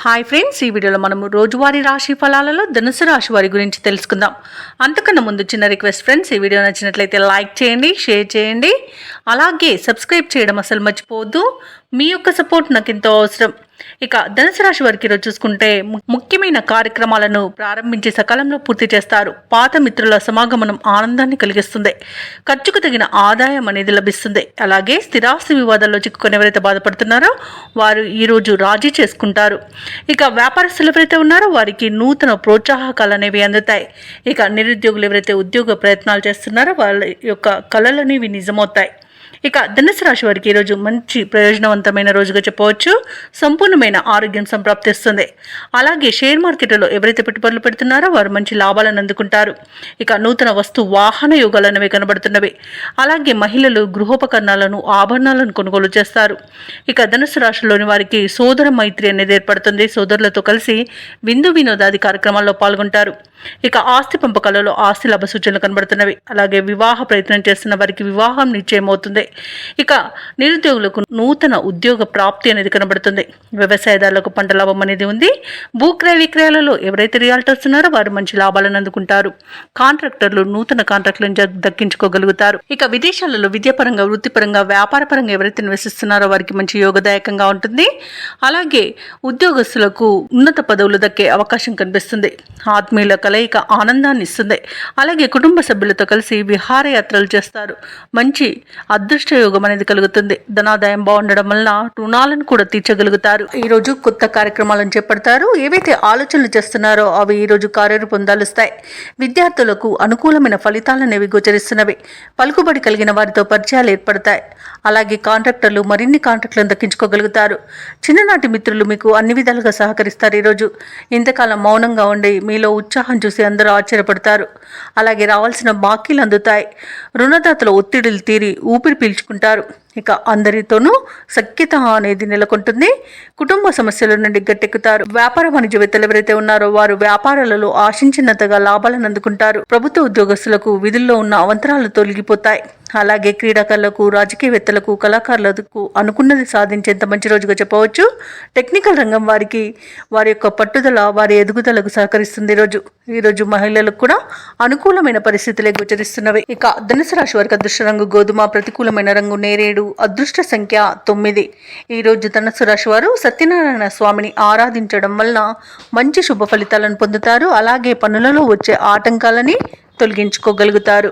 Hi friends, ఈ వీడియోలో మనము రోజువారీ రాశి ఫలాలలో ధనుసు రాశి వారి గురించి తెలుసుకుందాం. అంతకన్నా ముందు చిన్న రిక్వెస్ట్ ఫ్రెండ్స్, ఈ వీడియో నచ్చినట్లయితే లైక్ చేయండి, షేర్ చేయండి, అలాగే సబ్స్క్రైబ్ చేయడం అసలు మర్చిపోవద్దు. మీ యొక్క సపోర్ట్ నాకు ఎంతో అవసరం. ఇక ధనుసు రాశి వారికి ఈరోజు చూసుకుంటే ముఖ్యమైన కార్యక్రమాలను ప్రారంభించి సకాలంలో పూర్తి చేస్తారు. పాత మిత్రుల సమాగమనం ఆనందాన్ని కలిగిస్తుంది. ఖర్చుకు తగిన ఆదాయం అనేది లభిస్తుంది. అలాగే స్థిరాస్తి వివాదాల్లో చిక్కుకొని ఎవరైతే బాధపడుతున్నారో వారు ఈరోజు రాజీ చేసుకుంటారు. ఇక వ్యాపారస్తులు ఎవరైతే ఉన్నారో వారికి నూతన ప్రోత్సాహకాలు అనేవి అందుతాయి. ఇక నిరుద్యోగులు ఎవరైతే ఉద్యోగ ప్రయత్నాలు చేస్తున్నారో వాళ్ళ యొక్క కళలు అనేవి నిజమవుతాయి. ఇక ధనుసు రాశి వారికి ఈరోజు మంచి ప్రయోజనవంతమైన రోజుగా చెప్పవచ్చు. సంపూర్ణమైన ఆరోగ్యం సంప్రాప్తిస్తుంది. అలాగే షేర్ మార్కెట్లో ఎవరైతే పెట్టుబడులు పెడుతున్నారో వారు మంచి లాభాలను అందుకుంటారు. ఇక నూతన వస్తు వాహన యోగాలు అనేవి కనబడుతున్నవి. అలాగే మహిళలు గృహోపకరణాలను ఆభరణాలను కొనుగోలు చేస్తారు. ఇక ధనుసు రాశిలోని వారికి సోదర మైత్రి అనేది ఏర్పడుతుంది. సోదరులతో కలిసి విందు వినోదాది కార్యక్రమాల్లో పాల్గొంటారు. ఇక ఆస్తి పంపకాలలో ఆస్తి లాభ సూచనలు కనబడుతున్నవి. అలాగే వివాహ ప్రయత్నం చేస్తున్న వారికి వివాహం నిశ్చయమవుతుంది. ఇక నిరుద్యోగులకు నూతన ఉద్యోగ ప్రాప్తి అనేది కనబడుతుంది. వ్యవసాయదారులకు పంట లాభం అనేది ఉంది. భూక్రయ విక్రయాలలో ఎవరైతే రియాల్టర్స్ ఉన్నారో వారు మంచి లాభాలను అందుకుంటారు. కాంట్రాక్టర్లు నూతన కాంట్రాక్టులను దక్కించుకోగలుగుతారు. ఇక విదేశాలలో విద్యాపరంగా, వృత్తిపరంగా, వ్యాపారపరంగా ఎవరైతే నివసిస్తున్నారో వారికి మంచి యోగదాయకంగా ఉంటుంది. అలాగే ఉద్యోగస్తులకు ఉన్నత పదవులు దక్కే అవకాశం కనిపిస్తుంది. ఆత్మీయుల కలయిక ఆనందాన్ని ఇస్తుంది. అలాగే కుటుంబ సభ్యులతో కలిసి విహారయాత్రలు చేస్తారు. మంచి అదృష్ట యోగం అనేది కలుగుతుంది. ధనాదాయం బాగుండడం వలన రుణాలను కూడా తీర్చగలుగుతారు. ఈరోజు కొత్త కార్యక్రమాలను చేపడతారు. ఏవైతే ఆలోచనలు చేస్తున్నారో అవి ఈరోజు కార్యరూపం దాలుస్తాయి. విద్యార్థులకు అనుకూలమైన ఫలితాలు అనేవి గోచరిస్తున్నవి. పలుకుబడి కలిగిన వారితో పరిచయాలు ఏర్పడతాయి. అలాగే కాంట్రాక్టర్లు మరిన్ని కాంట్రాక్టులను దక్కించుకోగలుగుతారు. చిన్ననాటి మిత్రులు మీకు అన్ని విధాలుగా సహకరిస్తారు. ఈరోజు ఇంతకాలం మౌనంగా ఉండి మీలో ఉత్సాహం చూసి అందరూ ఆశ్చర్యపడతారు. అలాగే రావాల్సిన బాకీలు అందుతాయి. రుణదాతల ఒత్తిడులు తీరి ఊపిరి పీల్చుకుంటారు. ఇక అందరితోనూ సఖ్యత అనేది నెలకొంటుంది. కుటుంబ సమస్యల నుండి గట్టెక్కుతారు. వ్యాపార వాణిజ్యవేత్తలు ఎవరైతే ఉన్నారో వారు వ్యాపారాలలో ఆశించినంతగా లాభాలను అందుకుంటారు. ప్రభుత్వ ఉద్యోగస్తులకు విధుల్లో ఉన్న అవంతరాలు తొలగిపోతాయి. అలాగే క్రీడాకారులకు, రాజకీయవేత్తలకు, కళాకారులకు అనుకున్నది సాధించేంత మంచి రోజుగా చెప్పవచ్చు. టెక్నికల్ రంగం వారికి వారి యొక్క పట్టుదల వారి ఎదుగుదలకు సహకరిస్తుంది. ఈరోజు మహిళలకు కూడా అనుకూలమైన పరిస్థితులే గోచరిస్తున్నవి. ఇక ధనుసు రాశి వారికి అదృష్ట రంగు గోధుమ, ప్రతికూలమైన రంగు నేరేడు, అదృష్ట సంఖ్య 9. ఈరోజు ధనుసు రాశి వారు సత్యనారాయణ స్వామిని ఆరాధించడం వలన మంచి శుభ ఫలితాలను పొందుతారు. అలాగే పనులలో వచ్చే ఆటంకాలని తొలగించుకోగలుగుతారు.